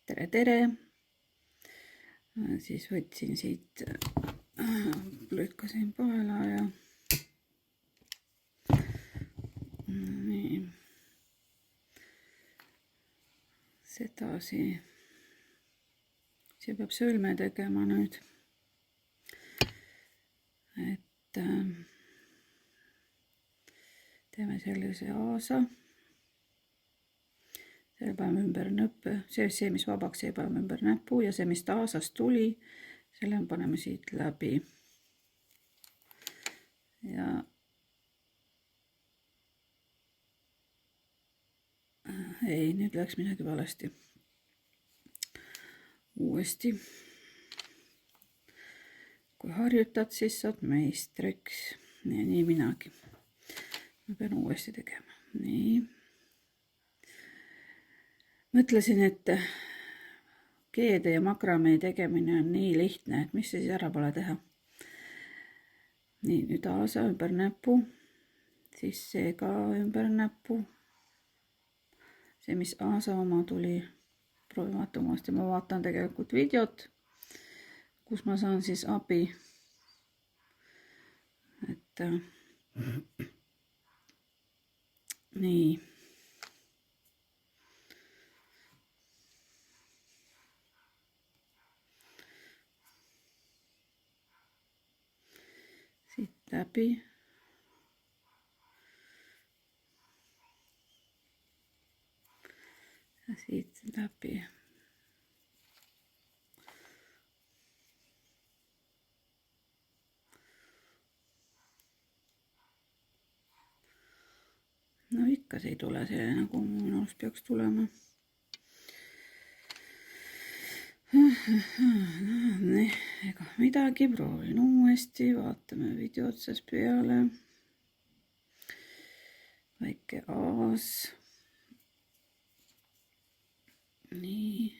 tere, tere. Siis võtsin siit, lükkasin paela ja nii. Sedasi. See peab sõlme tegema nüüd. Et teeme sellise aasa. Selle paneme ümber nõppe. See, mis vabaks jäi, paneme ümber näpu ja see, mis aasast tuli, selle paneme siit läbi. Ja ei, nüüd läks midagi valesti. Uuesti. Kui harjutad, siis saad meistriks. Nii minagi. Ma pean uuesti tegema. Nii. Mõtlesin, et keede ja makramee tegemine on nii lihtne, et mis siis ära pole teha. Nii, nüüd aasa ümber näpu. Siis see ka ümber näpu. See, mis aasa oma tuli. Proovin vaatama uuesti. Ma vaatan tegelikult videot, kus ma saan siis abi. Et nii. Siit läbi. Ja siit läbi. No ikka see ei tule selline, nagu minu arust peaks tulema. Nii, ega midagi, proovin uuesti, vaatame video otsas peale. Väike aas. Nii.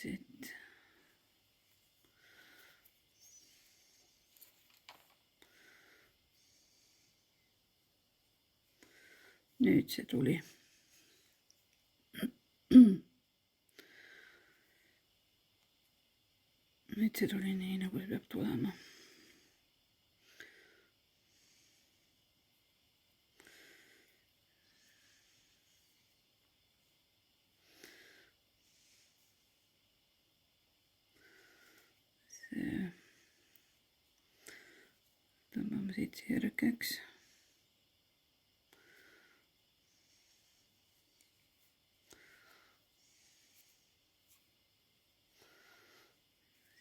Siit. Nüüd see tuli. Nüüd see tuli nii, nagu see peab tulema. See. Tõmbame siit sirgeks.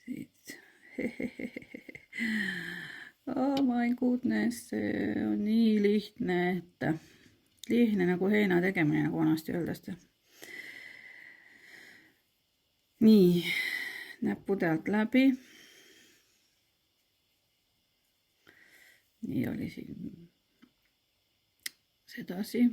Siit. Oh my goodness, see on nii lihtne, et lihtne nagu heina tegemine, nagu vanasti öeldakse. Nii, näppude alt läbi. Nii oli siin sedasi.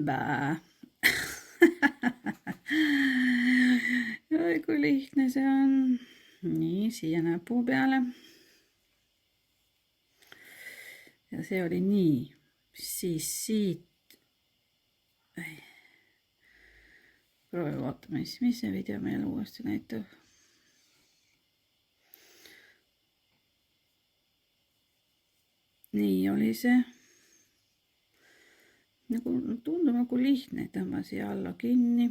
Bää. Oi, kui lihtne see on. Nii, siia näpu peale. Ja see oli nii. Siis siit. Proovi vaatame, mis see video meil uuesti näitab. Nii oli see. Nagu tundub nagu lihtne, tõmba siia alla kinni.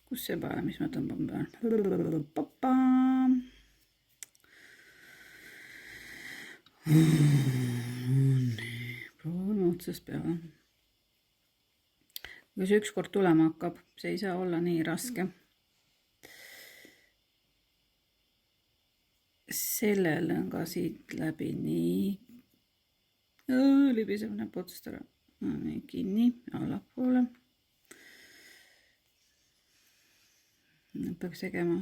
Kus see peale, mis ma tõmban peal? Papa. Proovime otsast peale. Kui see ükskord tulema hakkab, see ei saa olla nii raske. Sellel on ka siit läbi nii. Libiseb näeb otsast ära. Nii, kinni, allapoole. Peaks tegema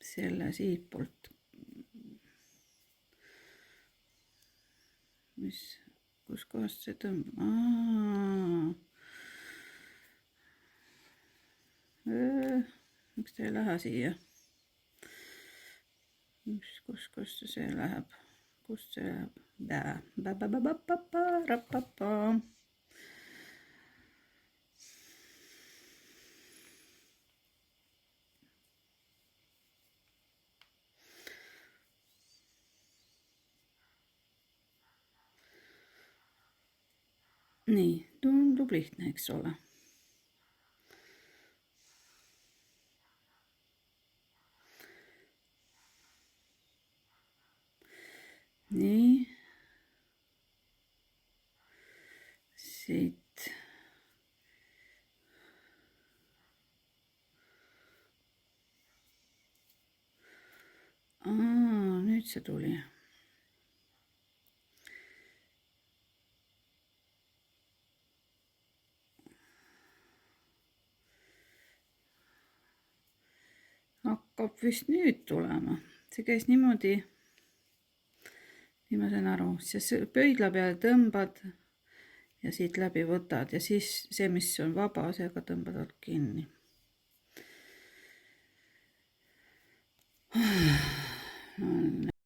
selle siit poolt kus kohast see tõmbab? Miks ta ei lähe siia? Kust see läheb? Kust see läheb? Nii, tundub lihtne, eks ole. Nii. Siit. Nüüd see tuli. Hakkab vist nüüd tulema. See käis niimoodi. Nii ma sain aru. See pöidla peale tõmbad ja siit läbi võtad ja siis see, mis on vaba, seega tõmbad alt kinni.